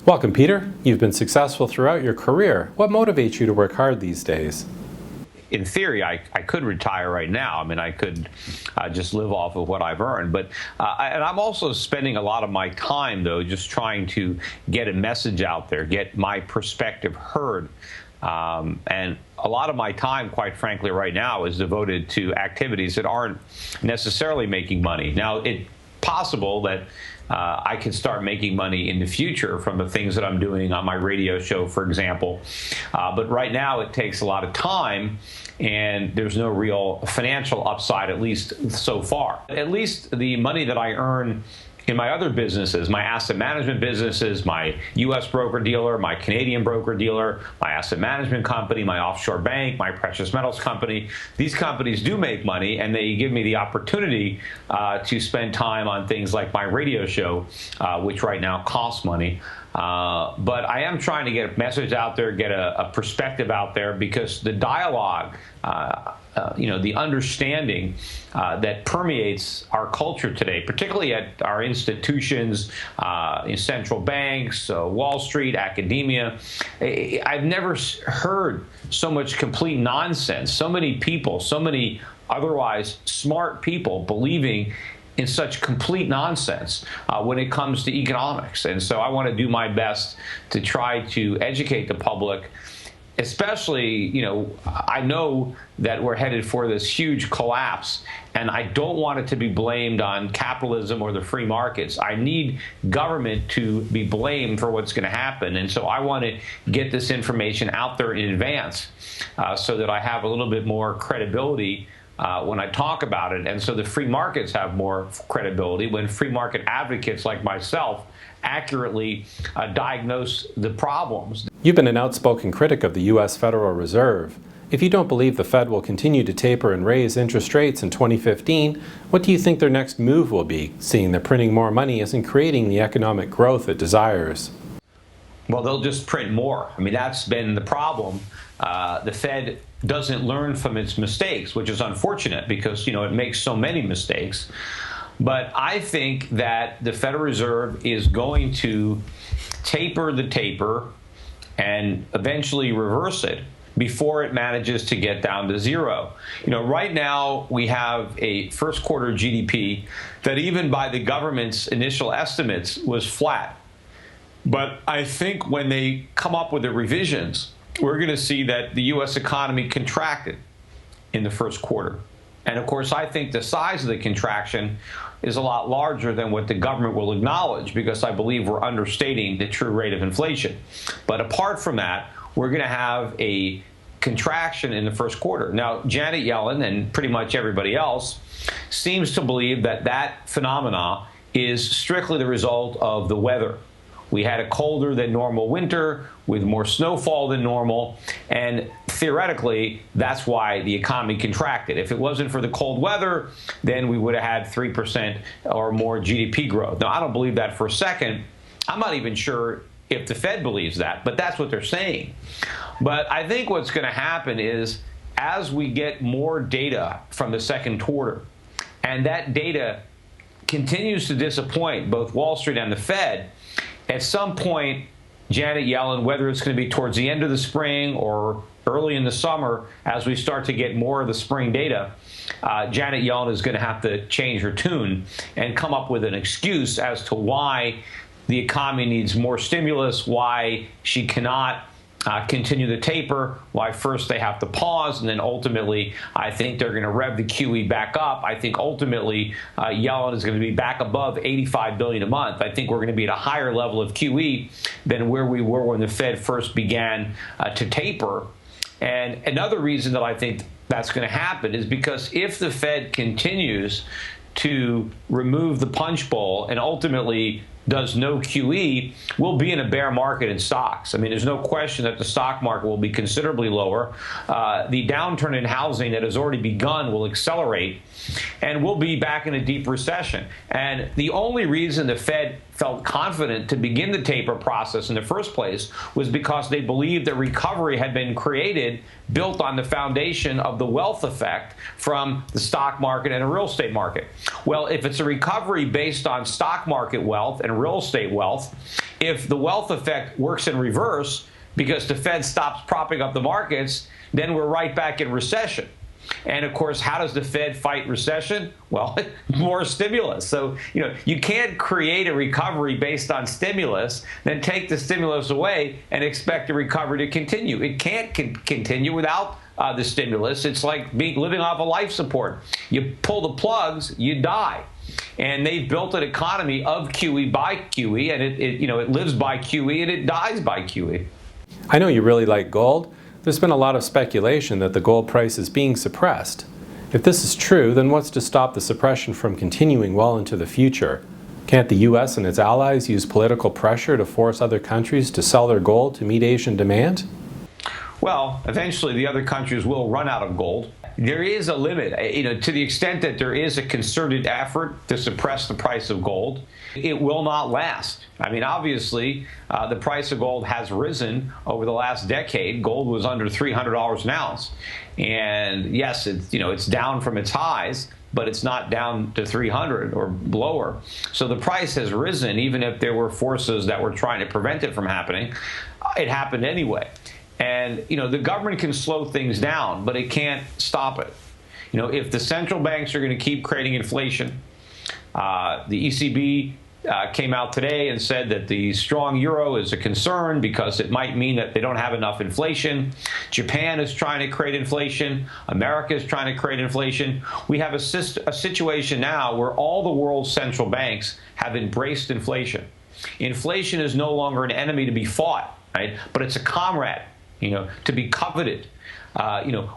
Welcome, Peter. You've been successful throughout your career. What motivates you to work hard these days? In theory, I could retire right now. I mean, I could just live off of what I've earned. But and I'm also spending a lot of my time, though, just trying to get a message out there, get my perspective heard. And a lot of my time, quite frankly, right now is devoted to activities that aren't necessarily making money. Now, it's possible that I can start making money in the future from the things that I'm doing on my radio show, for example. But right now it takes a lot of time, and there's no real financial upside, at least so far. At least the money that I earn in my other businesses, my asset management businesses, my U.S. broker-dealer, my Canadian broker-dealer, my asset management company, my offshore bank, my precious metals company, these companies do make money, and they give me the opportunity to spend time on things like my radio show, which right now costs money. But I am trying to get a message out there, get a perspective out there, because the dialogue, the understanding that permeates our culture today, particularly at our institutions, in central banks, Wall Street, academia. I've never heard so much complete nonsense, so many people, so many otherwise smart people believing in such complete nonsense when it comes to economics. And so I want to do my best to try to educate the public. Especially, I know that we're headed for this huge collapse, and I don't want it to be blamed on capitalism or the free markets. I need government to be blamed for what's going to happen. And so I want to get this information out there in advance so that I have a little bit more credibility when I talk about it. And so the free markets have more credibility when free market advocates like myself accurately diagnose the problems. You've been an outspoken critic of the U.S. Federal Reserve. If you don't believe the Fed will continue to taper and raise interest rates in 2015, what do you think their next move will be, seeing that printing more money isn't creating the economic growth it desires? Well, they'll just print more. I mean, that's been the problem. The Fed doesn't learn from its mistakes, which is unfortunate because, it makes so many mistakes. But I think that the Federal Reserve is going to taper the taper and eventually reverse it before it manages to get down to zero. Right now we have a first quarter GDP that even by the government's initial estimates was flat. But I think when they come up with the revisions, we're going to see that the U.S. economy contracted in the first quarter. And of course, I think the size of the contraction is a lot larger than what the government will acknowledge, because I believe we're understating the true rate of inflation. But apart from that, we're going to have a contraction in the first quarter. Now, Janet Yellen and pretty much everybody else seems to believe that that phenomena is strictly the result of the weather. We had a colder than normal winter with more snowfall than normal, and theoretically, that's why the economy contracted. If it wasn't for the cold weather, then we would have had 3% or more GDP growth. Now, I don't believe that for a second. I'm not even sure if the Fed believes that, but that's what they're saying. But I think what's going to happen is, as we get more data from the second quarter, and that data continues to disappoint both Wall Street and the Fed, at some point, Janet Yellen, whether it's going to be towards the end of the spring or early in the summer, as we start to get more of the spring data, Janet Yellen is going to have to change her tune and come up with an excuse as to why the economy needs more stimulus, why she cannot continue the taper, why first they have to pause, and then ultimately I think they're going to rev the QE back up. I think ultimately Yellen is going to be back above $85 billion a month. I think we're going to be at a higher level of QE than where we were when the Fed first began to taper. And another reason that I think that's going to happen is because if the Fed continues to remove the punch bowl and ultimately does no QE, we'll be in a bear market in stocks. I mean, there's no question that the stock market will be considerably lower. The downturn in housing that has already begun will accelerate, and we'll be back in a deep recession. And the only reason the Fed felt confident to begin the taper process in the first place was because they believed that recovery had been created built on the foundation of the wealth effect from the stock market and the real estate market. Well, if it's a recovery based on stock market wealth and real estate wealth, if the wealth effect works in reverse because the Fed stops propping up the markets, then we're right back in recession. And of course, how does the Fed fight recession? Well, more stimulus. So, you can't create a recovery based on stimulus, then take the stimulus away and expect the recovery to continue. It can't continue without the stimulus. It's like living off of life support. You pull the plugs, you die. And they've built an economy of QE by QE, and it lives by QE and it dies by QE. I know you really like gold. There's been a lot of speculation that the gold price is being suppressed. If this is true, then what's to stop the suppression from continuing well into the future? Can't the U.S. and its allies use political pressure to force other countries to sell their gold to meet Asian demand? Well, eventually the other countries will run out of gold. There is a limit, to the extent that there is a concerted effort to suppress the price of gold, it will not last. I mean, obviously, the price of gold has risen over the last decade. Gold was under $300 an ounce. And yes, it's down from its highs, but it's not down to 300 or lower. So the price has risen, even if there were forces that were trying to prevent it from happening. It happened anyway. And, the government can slow things down, but it can't stop it. If the central banks are going to keep creating inflation, the ECB came out today and said that the strong euro is a concern because it might mean that they don't have enough inflation. Japan is trying to create inflation. America is trying to create inflation. We have a situation now where all the world's central banks have embraced inflation. Inflation is no longer an enemy to be fought, right? But it's a comrade, to be coveted.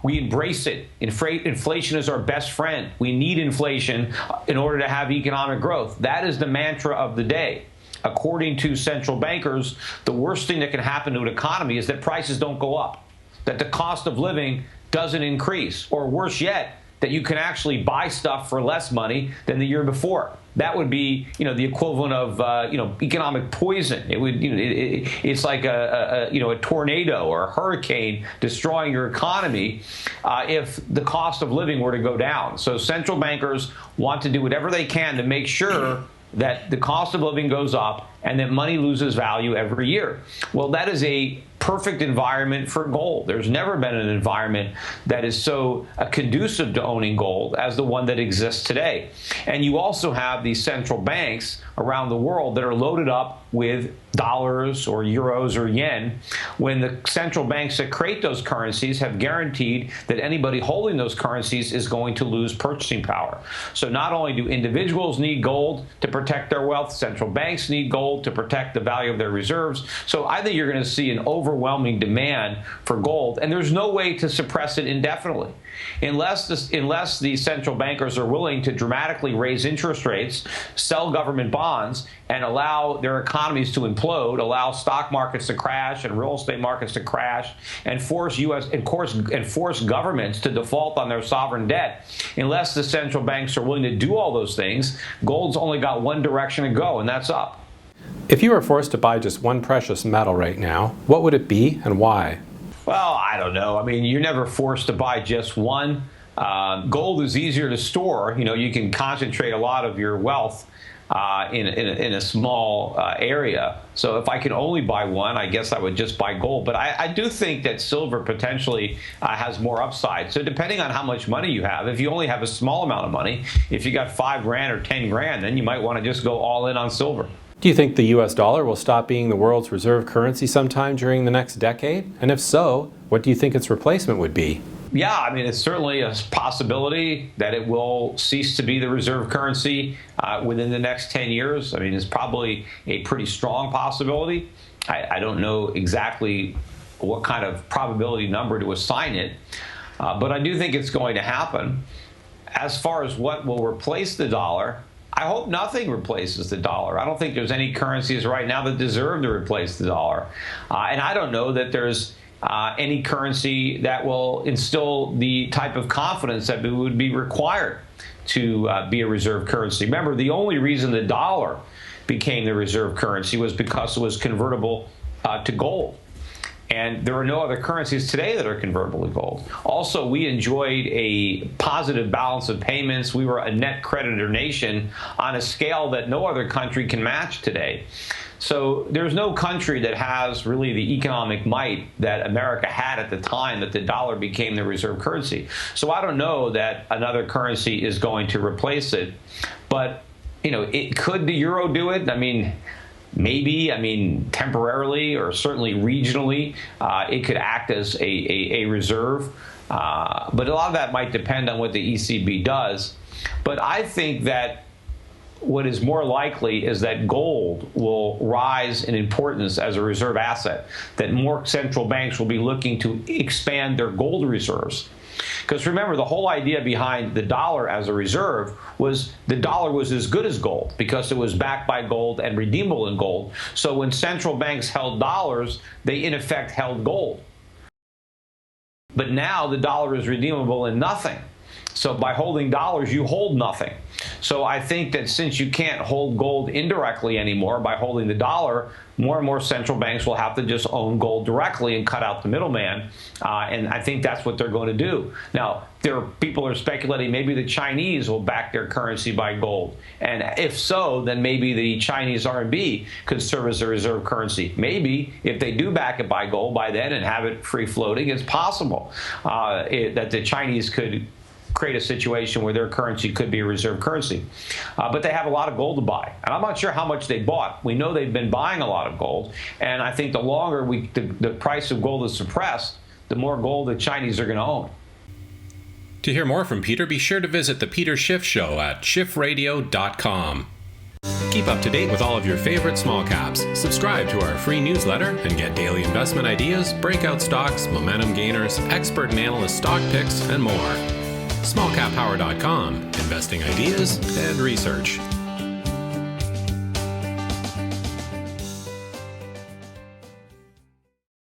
We embrace it. Inflation is our best friend. We need inflation in order to have economic growth. That is the mantra of the day. According to central bankers, the worst thing that can happen to an economy is that prices don't go up, that the cost of living doesn't increase, or worse yet, that you can actually buy stuff for less money than the year before. That would be, the equivalent of, economic poison. It would, it's like a tornado or a hurricane destroying your economy if the cost of living were to go down. So central bankers want to do whatever they can to make sure that the cost of living goes up and that money loses value every year. Well, that is a perfect environment for gold. There's never been an environment that is so conducive to owning gold as the one that exists today. And you also have these central banks around the world that are loaded up with dollars or euros or yen, when the central banks that create those currencies have guaranteed that anybody holding those currencies is going to lose purchasing power. So not only do individuals need gold to protect their wealth, central banks need gold to protect the value of their reserves. So I think you're going to see an overwhelming demand for gold, and there's no way to suppress it indefinitely. Unless the central bankers are willing to dramatically raise interest rates, sell government bonds, and allow their economies to implode, allow stock markets to crash and real estate markets to crash, and force governments to default on their sovereign debt. Unless the central banks are willing to do all those things, gold's only got one direction to go, and that's up. If you were forced to buy just one precious metal right now, what would it be and why? Well, I don't know. I mean, you're never forced to buy just one. Gold is easier to store. You can concentrate a lot of your wealth in a small area. So if I could only buy one, I guess I would just buy gold. But I do think that silver potentially has more upside. So depending on how much money you have, if you only have a small amount of money, if you got $5,000 or $10,000, then you might want to just go all in on silver. Do you think the U.S. dollar will stop being the world's reserve currency sometime during the next decade? And if so, what do you think its replacement would be? Yeah, I mean, it's certainly a possibility that it will cease to be the reserve currency within the next 10 years. I mean, it's probably a pretty strong possibility. I don't know exactly what kind of probability number to assign it, but I do think it's going to happen. As far as what will replace the dollar, I hope nothing replaces the dollar. I don't think there's any currencies right now that deserve to replace the dollar. And I don't know that there's any currency that will instill the type of confidence that would be required to be a reserve currency. Remember, the only reason the dollar became the reserve currency was because it was convertible to gold. And there are no other currencies today that are convertible to gold. Also, we enjoyed a positive balance of payments. We were a net creditor nation on a scale that no other country can match today. So there's no country that has really the economic might that America had at the time that the dollar became the reserve currency. So I don't know that another currency is going to replace it. But, could the euro do it? I mean, maybe, temporarily or certainly regionally, it could act as a reserve. But a lot of that might depend on what the ECB does. But I think that what is more likely is that gold will rise in importance as a reserve asset, that more central banks will be looking to expand their gold reserves. Because remember, the whole idea behind the dollar as a reserve was the dollar was as good as gold because it was backed by gold and redeemable in gold. So when central banks held dollars, they in effect held gold. But now the dollar is redeemable in nothing. So by holding dollars, you hold nothing. So I think that since you can't hold gold indirectly anymore by holding the dollar, more and more central banks will have to just own gold directly and cut out the middleman. And I think that's what they're going to do. Now, people are speculating maybe the Chinese will back their currency by gold. And if so, then maybe the Chinese RMB could serve as a reserve currency. Maybe if they do back it by gold by then and have it free floating, it's possible that the Chinese could create a situation where their currency could be a reserve currency. But they have a lot of gold to buy. And I'm not sure how much they bought. We know they've been buying a lot of gold. And I think the longer the price of gold is suppressed, the more gold the Chinese are going to own. To hear more from Peter, be sure to visit The Peter Schiff Show at schiffradio.com. Keep up to date with all of your favorite small caps. Subscribe to our free newsletter and get daily investment ideas, breakout stocks, momentum gainers, expert and analyst stock picks, and more. Smallcappower.com, investing ideas and research.